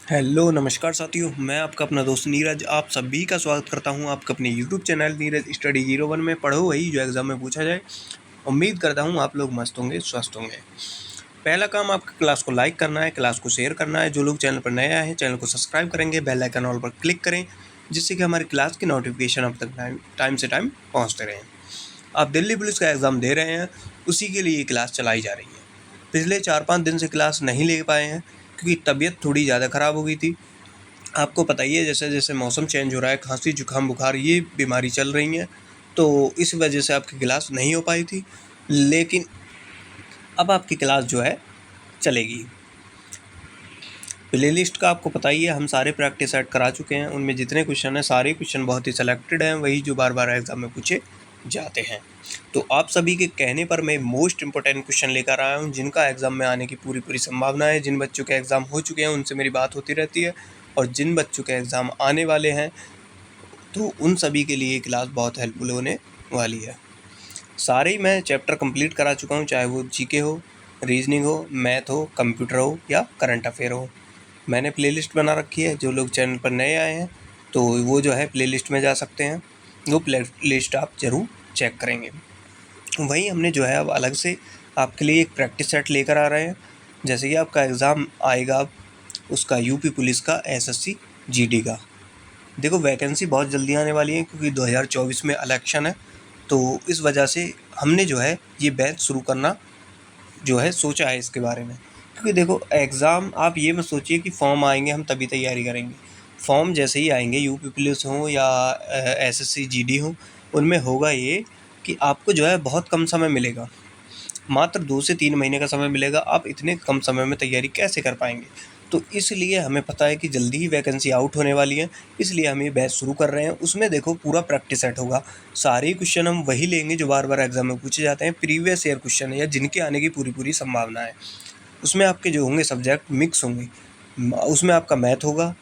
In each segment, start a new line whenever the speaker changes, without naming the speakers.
Hello नमस्कार साथियों, मैं आपका अपना दोस्त नीरज आप सभी का स्वागत करता हूं आपका अपने यूट्यूब चैनल नीरज स्टडी 01 में। पढ़ो वही जो एग्ज़ाम में पूछा जाए। उम्मीद करता हूं आप लोग मस्त होंगे, स्वस्थ होंगे। पहला काम, आपका क्लास को लाइक करना है, क्लास को शेयर करना है। जो लोग चैनल पर नए आए हैं चैनल को सब्सक्राइब करेंगे, बेल आइकन ऑल पर क्लिक करें, जिससे कि हमारी क्लास की नोटिफिकेशन अब तक टाइम से टाइम पहुँचते रहें। आप दिल्ली पुलिस का एग्ज़ाम दे रहे हैं, उसी के लिए क्लास चलाई जा रही है। पिछले 4-5 दिन से क्लास नहीं ले पाए हैं क्योंकि तबीयत थोड़ी ज़्यादा ख़राब हो गई थी। आपको पता ही है, जैसे जैसे मौसम चेंज हो रहा है, खांसी जुकाम बुखार ये बीमारी चल रही है, तो इस वजह से आपकी क्लास नहीं हो पाई थी। लेकिन अब आपकी क्लास जो है चलेगी। प्ले लिस्ट का आपको पता ही है, हम सारे प्रैक्टिस सेट करा चुके हैं। उनमें जितने क्वेश्चन हैं सारे क्वेश्चन बहुत ही सिलेक्टेड हैं, वही जो बार बार एग्जाम में पूछे जाते हैं। तो आप सभी के कहने पर मैं मोस्ट इंपॉर्टेंट क्वेश्चन लेकर आया हूँ, जिनका एग्ज़ाम में आने की पूरी पूरी संभावना है। जिन बच्चों के एग्ज़ाम हो चुके हैं उनसे मेरी बात होती रहती है, और जिन बच्चों के एग्ज़ाम आने वाले हैं तो उन सभी के लिए क्लास बहुत हेल्पफुल होने वाली है। सारे ही मैं चैप्टर कंप्लीट करा चुका हूँ, चाहे वो जीके हो, रीजनिंग हो, मैथ हो, कंप्यूटर हो या करंट अफेयर हो। मैंने प्लेलिस्ट बना रखी है। जो लोग चैनल पर नए आए हैं तो वो जो है प्लेलिस्ट में जा सकते हैं, वो प्लेलिस्ट आप ज़रूर चेक करेंगे। वहीं हमने जो है अब अलग से आपके लिए एक प्रैक्टिस सेट लेकर आ रहे हैं। जैसे कि आपका एग्ज़ाम आएगा अब, उसका यूपी पुलिस का एसएससी जीडी का। देखो, वैकेंसी बहुत जल्दी आने वाली है क्योंकि 2024 में इलेक्शन है, तो इस वजह से हमने जो है ये बैच शुरू करना जो है सोचा है इसके बारे में। क्योंकि देखो, एग्ज़ाम आप ये मत सोचिए कि फॉर्म आएंगे हम तभी तैयारी करेंगे। फॉर्म जैसे ही आएंगे, यूपी पुलिस हो या एसएससी जीडी हो, उनमें होगा ये कि आपको जो है बहुत कम समय मिलेगा। मात्र 2 से 3 महीने का समय मिलेगा। आप इतने कम समय में तैयारी कैसे कर पाएंगे? तो इसलिए हमें पता है कि जल्दी ही वैकेंसी आउट होने वाली है, इसलिए हम ये बैच शुरू कर रहे हैं। उसमें देखो पूरा प्रैक्टिस सेट होगा। सारे क्वेश्चन हम वही लेंगे जो बार बार एग्जाम में पूछे जाते हैं, प्रीवियस ईयर क्वेश्चन है या जिनके आने की पूरी पूरी संभावना है। उसमें आपके जो होंगे सब्जेक्ट मिक्स होंगे। उसमें आपका मैथ होगा,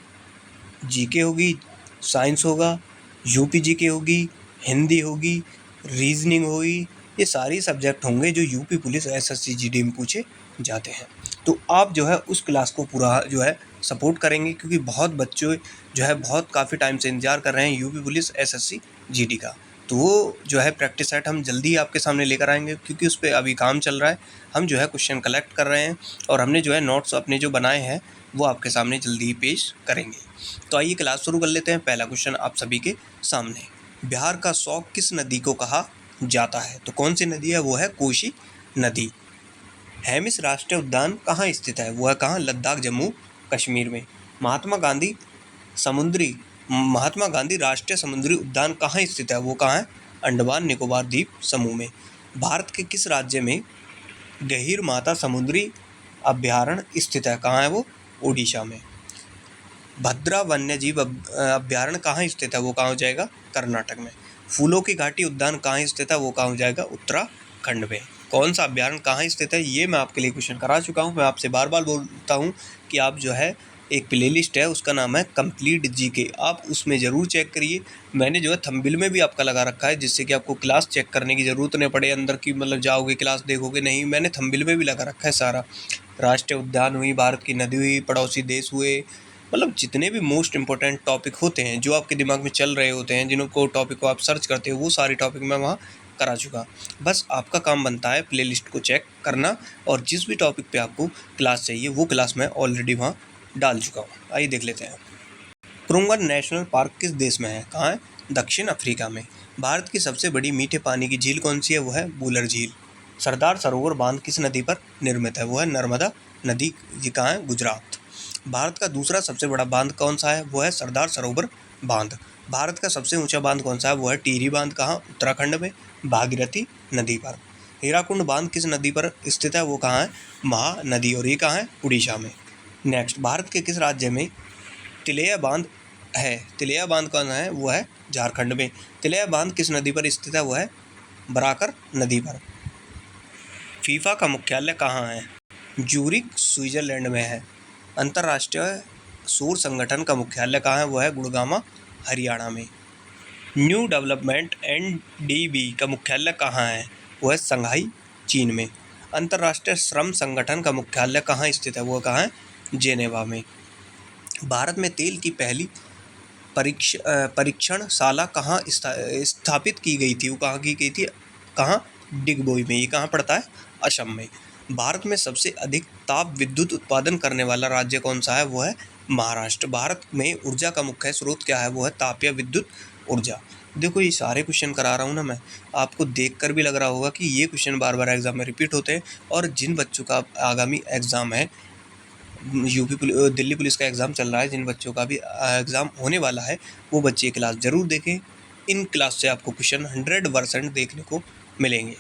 जीके होगी, साइंस होगा, यूपी जीके होगी, हिंदी होगी, रीजनिंग होगी। ये सारी सब्जेक्ट होंगे जो यूपी पुलिस एसएससी जीडी में पूछे जाते हैं। तो आप जो है उस क्लास को पूरा जो है सपोर्ट करेंगे, क्योंकि बहुत बच्चे जो है बहुत काफ़ी टाइम से इंतजार कर रहे हैं यूपी पुलिस एसएससी जीडी का। तो वो जो है प्रैक्टिस सेट हम जल्दी ही आपके सामने लेकर आएंगे, क्योंकि उस पर अभी काम चल रहा है। हम जो है क्वेश्चन कलेक्ट कर रहे हैं और हमने जो है नोट्स अपने जो बनाए हैं वो आपके सामने जल्दी ही पेश करेंगे। तो आइए क्लास शुरू कर लेते हैं। पहला क्वेश्चन आप सभी के सामने, बिहार का शौक किस नदी को कहा जाता है? तो कौन सी नदी है? वो है कोसी नदी। हेमिस राष्ट्रीय उद्यान कहाँ स्थित है? वो है कहाँ? लद्दाख, जम्मू कश्मीर में। महात्मा गांधी समुद्री महात्मा गांधी राष्ट्रीय समुद्री उद्यान कहाँ स्थित है? वो कहाँ है? अंडमान निकोबार द्वीप समूह में। भारत के किस राज्य में गहीर माता समुद्री अभ्यारण्य स्थित है? कहाँ है वो? ओडिशा में। भद्रा वन्यजीव अभ्यारण्य कहाँ स्थित है? वो कहाँ हो जाएगा? कर्नाटक में। फूलों की घाटी उद्यान कहाँ स्थित है? वो कहाँ हो जाएगा? उत्तराखंड में। कौन सा अभ्यारण्य कहाँ स्थित है? ये मैं आपके लिए क्वेश्चन करा चुका हूँ। मैं आपसे बार बार बोलता हूँ कि आप जो है एक प्लेलिस्ट है, उसका नाम है कंप्लीट जीके, आप उसमें ज़रूर चेक करिए। मैंने जो है थंबनेल में भी आपका लगा रखा है, जिससे कि आपको क्लास चेक करने की ज़रूरत नहीं पड़े। अंदर की मतलब जाओगे क्लास देखोगे नहीं, मैंने थंबनेल में भी लगा रखा है सारा। राष्ट्रीय उद्यान हुई, भारत की नदी हुई, पड़ोसी देश हुए, मतलब जितने भी मोस्ट इंपॉर्टेंट टॉपिक होते हैं जो आपके दिमाग में चल रहे होते हैं, जिनको टॉपिक को आप सर्च करते हो, वो सारे टॉपिक मैं वहाँ करा चुका। बस आपका काम बनता है प्लेलिस्ट को चेक करना, और जिस भी टॉपिक पे आपको क्लास चाहिए वो क्लास मैं ऑलरेडी वहाँ डाल चुका हूँ। आइए देख लेते हैं। क्रुंगर नेशनल पार्क किस देश में है? कहाँ है? दक्षिण अफ्रीका में। भारत की सबसे बड़ी मीठे पानी की झील कौन सी है? वो है वुलर झील। सरदार सरोवर बांध किस नदी पर निर्मित है? वो है नर्मदा नदी। ये कहाँ है? गुजरात। भारत का दूसरा सबसे बड़ा बांध कौन सा है? वो है सरदार सरोवर बांध। भारत का सबसे ऊंचा बांध कौन सा है? वो है टिहरी बांध। कहाँ? उत्तराखंड में, भागीरथी नदी पर। हीराकुंड बांध किस नदी पर स्थित है? वो कहाँ है? महानदी, और ये कहाँ है? उड़ीसा में। नेक्स्ट, भारत के किस राज्य में तिलैया बांध है? तिलैया बांध कौन है? वो है झारखंड में। तिलैया बांध किस नदी पर स्थित है? वो है बराकर नदी पर। फीफा का मुख्यालय कहाँ है? ज्यूरिक, स्विट्जरलैंड में है। अंतर्राष्ट्रीय सौर संगठन का मुख्यालय कहाँ है? वो है गुड़गामा, हरियाणा में। न्यू डेवलपमेंट एनडीबी का मुख्यालय कहाँ है? वो है शंघाई, चीन में। अंतर्राष्ट्रीय श्रम संगठन का मुख्यालय कहाँ स्थित है? वो कहाँ है? जेनेवा में। भारत में तेल की पहली परीक्षणशाला कहाँ स्थापित की गई थी? वो कहाँ की गई थी? कहाँ? डिगबोई में। ये कहाँ पड़ता है? असम में। भारत में सबसे अधिक ताप विद्युत उत्पादन करने वाला राज्य कौन सा है? वो है महाराष्ट्र। भारत में ऊर्जा का मुख्य स्रोत क्या है? वो है ताप या विद्युत ऊर्जा। देखो ये सारे क्वेश्चन करा रहा हूँ ना मैं, आपको देखकर भी लग रहा होगा कि ये क्वेश्चन बार बार एग्जाम में रिपीट होते हैं। और जिन बच्चों का आगामी एग्जाम है, दिल्ली पुलिस का एग्ज़ाम चल रहा है, जिन बच्चों का भी एग्ज़ाम होने वाला है, वो बच्चे क्लास ज़रूर देखें। इन क्लास से आपको क्वेश्चन 100% देखने को मिलेंगे।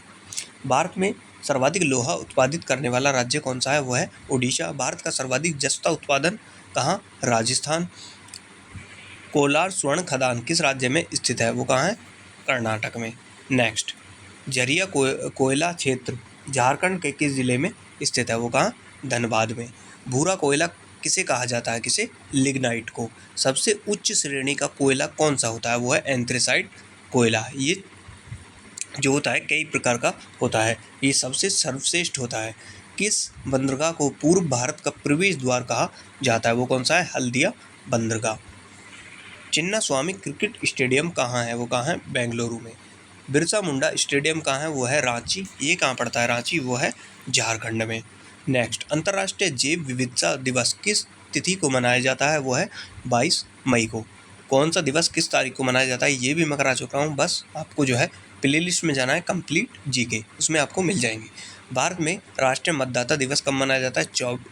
भारत में सर्वाधिक लोहा उत्पादित करने वाला राज्य कौन सा है? वो है ओडिशा। भारत का सर्वाधिक जस्ता उत्पादन कहाँ? राजस्थान। कोलार स्वर्ण खदान किस राज्य में स्थित है? वो कहाँ है? कर्नाटक में। नेक्स्ट, झरिया कोयला क्षेत्र झारखंड के किस जिले में स्थित है? वो कहाँ? धनबाद में। भूरा कोयला किसे कहा जाता है? किसे? लिग्नाइट को। सबसे उच्च श्रेणी का कोयला कौन सा होता है? वो है एंथ्रेसाइट कोयला। ये जो होता है कई प्रकार का होता है, ये सबसे सर्वश्रेष्ठ होता है। किस बंदरगाह को पूर्व भारत का प्रवेश द्वार कहा जाता है? वो कौन सा है? हल्दिया बंदरगाह। चिन्ना स्वामी क्रिकेट स्टेडियम कहाँ है? वो कहाँ है? बेंगलुरु में। बिरसा मुंडा स्टेडियम कहाँ है? वो है रांची। ये कहाँ पड़ता है? रांची। वो है झारखंड में। नेक्स्ट, अंतर्राष्ट्रीय जैव विविधता दिवस किस तिथि को मनाया जाता है? वो है 22 मई को। कौन सा दिवस किस तारीख को मनाया जाता है? ये भी मैं करा चुका हूँ, बस आपको जो है प्ले लिस्ट में जाना है, कंप्लीट जीके, उसमें आपको मिल जाएंगे। भारत में राष्ट्रीय मतदाता दिवस कब मनाया जाता है?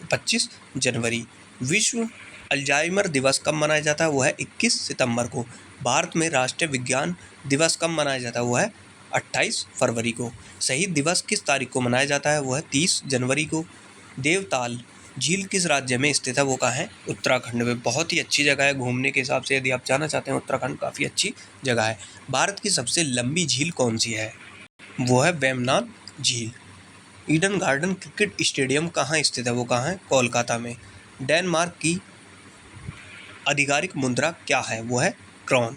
25 जनवरी। विश्व अल्जाइमर दिवस कब मनाया जाता है? वो है 21 सितंबर को। भारत में राष्ट्रीय विज्ञान दिवस कब मनाया जाता है? वो है 28 फरवरी को। शहीद दिवस किस तारीख को मनाया जाता है? वो है 30 जनवरी को। देवताल झील किस राज्य में स्थित है? वो कहाँ है? उत्तराखंड में। बहुत ही अच्छी जगह है घूमने के हिसाब से, यदि आप जाना चाहते हैं उत्तराखंड काफ़ी अच्छी जगह है। भारत की सबसे लंबी झील कौन सी है? वो है वेमनाथ झील। ईडन गार्डन क्रिकेट स्टेडियम कहाँ स्थित है? वो कहाँ है? कोलकाता में। डेनमार्क की आधिकारिक मुद्रा क्या है? वो है क्रॉन।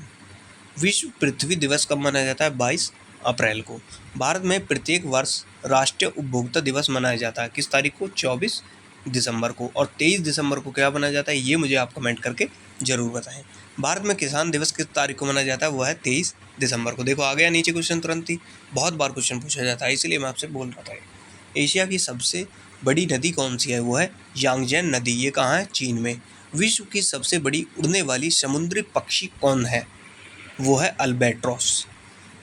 विश्व पृथ्वी दिवस कब मनाया जाता है? 22 अप्रैल को। भारत में प्रत्येक वर्ष राष्ट्रीय उपभोक्ता दिवस मनाया जाता है किस तारीख को? 24 दिसंबर को। और 23 दिसंबर को क्या मनाया जाता है? ये मुझे आप कमेंट करके ज़रूर बताएं। भारत में किसान दिवस किस तारीख को मनाया जाता है? वो है 23 दिसंबर को। देखो आ गया नीचे क्वेश्चन तुरंत ही, बहुत बार क्वेश्चन पूछा जाता है, इसलिए मैं आपसे बोल रहा था। एशिया की सबसे बड़ी नदी कौन सी है? वो है यांगजेन नदी। ये कहाँ है? चीन में। विश्व की सबसे बड़ी उड़ने वाली समुद्री पक्षी कौन है? वो है अल्बेट्रॉस।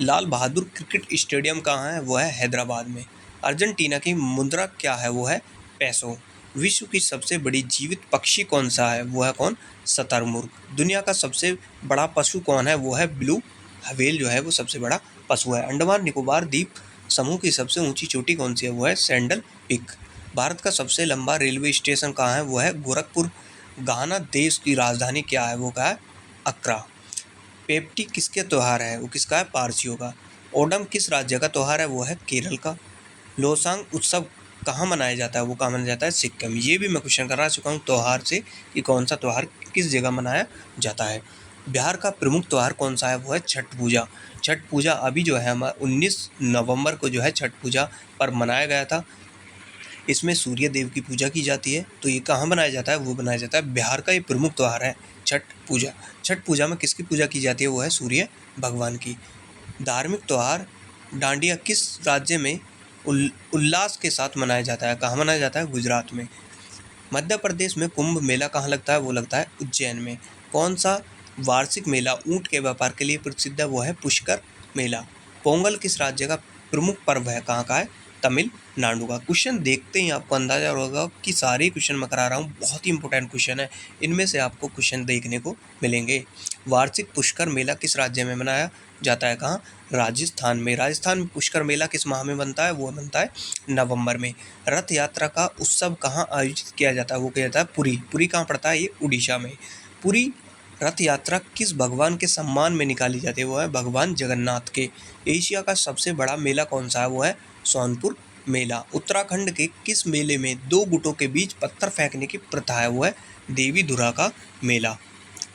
लाल बहादुर क्रिकेट स्टेडियम कहाँ है? वो है हैदराबाद में। अर्जेंटीना की मुद्रा क्या है? वो है पैसो। विश्व की सबसे बड़ी जीवित पक्षी कौन सा है? वो है कौन? शतरमुर्ग। दुनिया का सबसे बड़ा पशु कौन है? वो है ब्लू व्हेल, जो है वो सबसे बड़ा पशु है। अंडमान निकोबार द्वीप समूह की सबसे ऊंची चोटी कौन सी है? वो है सैंडल पीक। भारत का सबसे लंबा रेलवे स्टेशन कहाँ है? वो है गोरखपुर। घाना देश की राजधानी क्या है? वो क्या है? अक्रा। पेप्टी किसके त्यौहार है? वो किसका है? पारसियों का। ओणम किस राज्य का त्यौहार है? वो है केरल का। लोसांग उत्सव कहाँ मनाया जाता है? वो कहाँ मनाया जाता है? सिक्किम। ये भी मैं क्वेश्चन करा चुका हूँ त्यौहार से कि कौन सा त्यौहार किस जगह मनाया जाता है। बिहार का प्रमुख त्यौहार कौन सा है? वो है छठ पूजा। छठ पूजा अभी जो है हमारा 19 नवंबर को जो है छठ पूजा पर मनाया गया था। इसमें सूर्य देव की पूजा की जाती है। तो ये कहाँ मनाया जाता है? वो मनाया जाता है बिहार का, ये प्रमुख त्यौहार है छठ पूजा। छठ पूजा में किसकी पूजा की जाती है? वो है सूर्य भगवान की। धार्मिक त्यौहार डांडिया किस राज्य में उल्लास के साथ मनाया जाता है? कहाँ मनाया जाता है? गुजरात में। मध्य प्रदेश में कुंभ मेला कहाँ लगता है? वो लगता है उज्जैन में। कौन सा वार्षिक मेला ऊंट के व्यापार के लिए प्रसिद्ध है? वो है पुष्कर मेला। पोंगल किस राज्य का प्रमुख पर्व है? कहाँ का है? तमिलनाडु का। क्वेश्चन देखते ही आपको अंदाजा होगा कि सारे क्वेश्चन मैं करा रहा हूँ, बहुत ही इंपॉर्टेंट क्वेश्चन है, इनमें से आपको क्वेश्चन देखने को मिलेंगे। वार्षिक पुष्कर मेला किस राज्य में मनाया जाता है? कहाँ? राजस्थान में। राजस्थान में पुष्कर मेला किस माह में बनता है? वो बनता है नवंबर में। रथ यात्रा का उत्सव कहाँ आयोजित किया जाता है? वो किया जाता है पुरी। पुरी कहाँ पड़ता है? ये उड़ीसा में। पुरी रथ यात्रा किस भगवान के सम्मान में निकाली जाती है? वो है भगवान जगन्नाथ के। एशिया का सबसे बड़ा मेला कौन सा है? वो है सोनपुर मेला। उत्तराखंड के किस मेले में दो गुटों के बीच पत्थर फेंकने की प्रथा है? वो है देवी धुरा का मेला।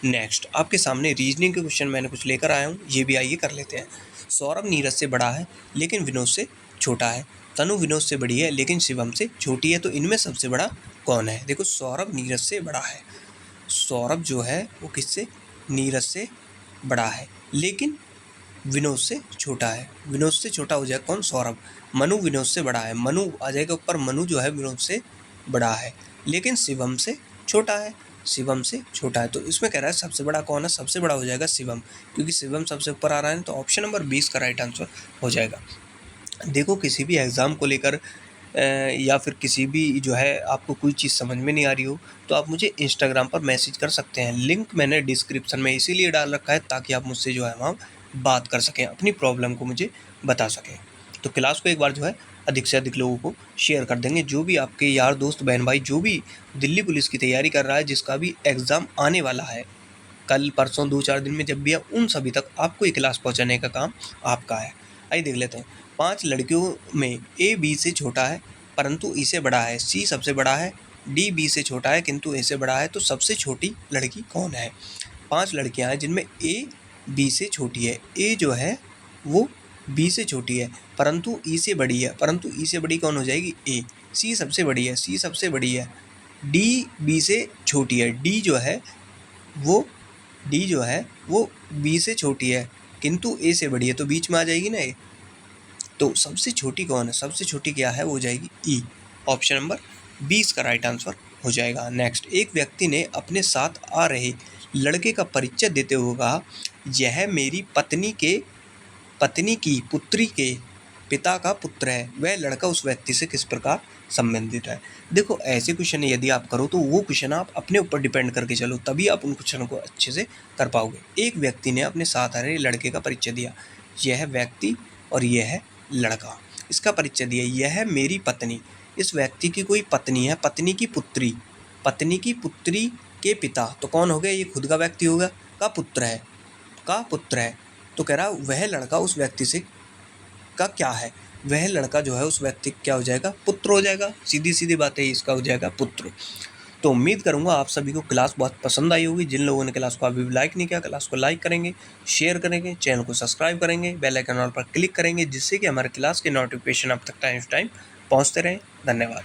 नेक्स्ट, आपके सामने रीजनिंग के क्वेश्चन मैंने कुछ लेकर आया हूँ, ये भी आइए कर लेते हैं। सौरभ नीरज से बड़ा है लेकिन विनोद से छोटा है। तनु विनोद से बड़ी है लेकिन शिवम से छोटी है। तो इनमें सबसे बड़ा कौन है? देखो सौरभ नीरज से बड़ा है। सौरभ जो है वो किससे, नीरज से बड़ा है, लेकिन विनोद से छोटा है। विनोद से छोटा हो जाएगा कौन, सौरभ। मनु विनोद से बड़ा है, मनु आ जाएगा ऊपर, मनु जो है विनोद से बड़ा है, लेकिन शिवम से छोटा है, शिवम से छोटा है। तो इसमें कह रहा है सबसे बड़ा कौन है, सबसे बड़ा हो जाएगा शिवम, क्योंकि शिवम सबसे ऊपर आ रहा है। तो ऑप्शन नंबर 20 का राइट आंसर हो जाएगा। देखो किसी भी एग्ज़ाम को लेकर या फिर किसी भी जो है आपको कोई चीज़ समझ में नहीं आ रही हो, तो आप मुझे इंस्टाग्राम पर मैसेज कर सकते हैं। लिंक मैंने डिस्क्रिप्शन में इसीलिए डाल रखा है ताकि आप मुझसे जो है वहाँ बात कर सकें, अपनी प्रॉब्लम को मुझे बता सकें। तो क्लास को एक बार जो है अधिक से अधिक लोगों को शेयर कर देंगे। जो भी आपके यार दोस्त बहन भाई जो भी दिल्ली पुलिस की तैयारी कर रहा है, जिसका भी एग्ज़ाम आने वाला है कल परसों 2-4 दिन में जब भी है, उन सभी तक आपको ये क्लास पहुँचाने का काम आपका है। आइए देख लेते हैं। 5 लड़कियों में ए बी से छोटा है परंतु ई से बड़ा है, सी सबसे बड़ा है, डी बी से छोटा है किंतु ए से बड़ा है, तो सबसे छोटी लड़की कौन है। 5 लड़कियां हैं जिनमें ए बी से छोटी है, ए जो है वो बी से छोटी है परंतु ई से बड़ी है, परंतु ई से बड़ी कौन हो जाएगी, ए। सी सबसे बड़ी है, सी सबसे बड़ी है, डी बी से छोटी है, डी जो है वो बी से छोटी है किंतु ए से बड़ी है, तो बीच में आ जाएगी ना ए। तो सबसे छोटी कौन है, सबसे छोटी क्या है, वो हो जाएगी ई। ऑप्शन नंबर 20 का राइट आंसर हो जाएगा। नेक्स्ट, एक व्यक्ति ने अपने साथ आ रहे लड़के का परिचय देते हुए कहा, यह मेरी पत्नी की पुत्री के पिता का पुत्र है। वह लड़का उस व्यक्ति से किस प्रकार संबंधित है। देखो ऐसे क्वेश्चन यदि आप करो तो वो क्वेश्चन आप अपने ऊपर डिपेंड करके चलो, तभी आप उन क्वेश्चन को अच्छे से कर पाओगे। एक व्यक्ति ने अपने साथ आ रहे लड़के का परिचय दिया, यह व्यक्ति और यह है लड़का, इसका परिचय दिया, यह मेरी पत्नी। इस व्यक्ति की कोई पत्नी है, पत्नी की पुत्री के पिता, तो कौन हो गया, ये खुद का व्यक्ति होगा, का पुत्र है। तो कह रहा वह लड़का उस व्यक्ति से का क्या है, वह लड़का जो है उस व्यक्ति क्या हो जाएगा, पुत्र हो जाएगा। सीधी सीधी बात है, इसका हो जाएगा पुत्र। तो उम्मीद करूंगा आप सभी को क्लास बहुत पसंद आई होगी। जिन लोगों ने क्लास को अभी भी लाइक नहीं किया, क्लास को लाइक करेंगे, शेयर करेंगे, चैनल को सब्सक्राइब करेंगे, बेल आइकन ऑल पर क्लिक करेंगे, जिससे कि हमारे क्लास के नोटिफिकेशन आप तक टाइम पहुँचते रहें। धन्यवाद।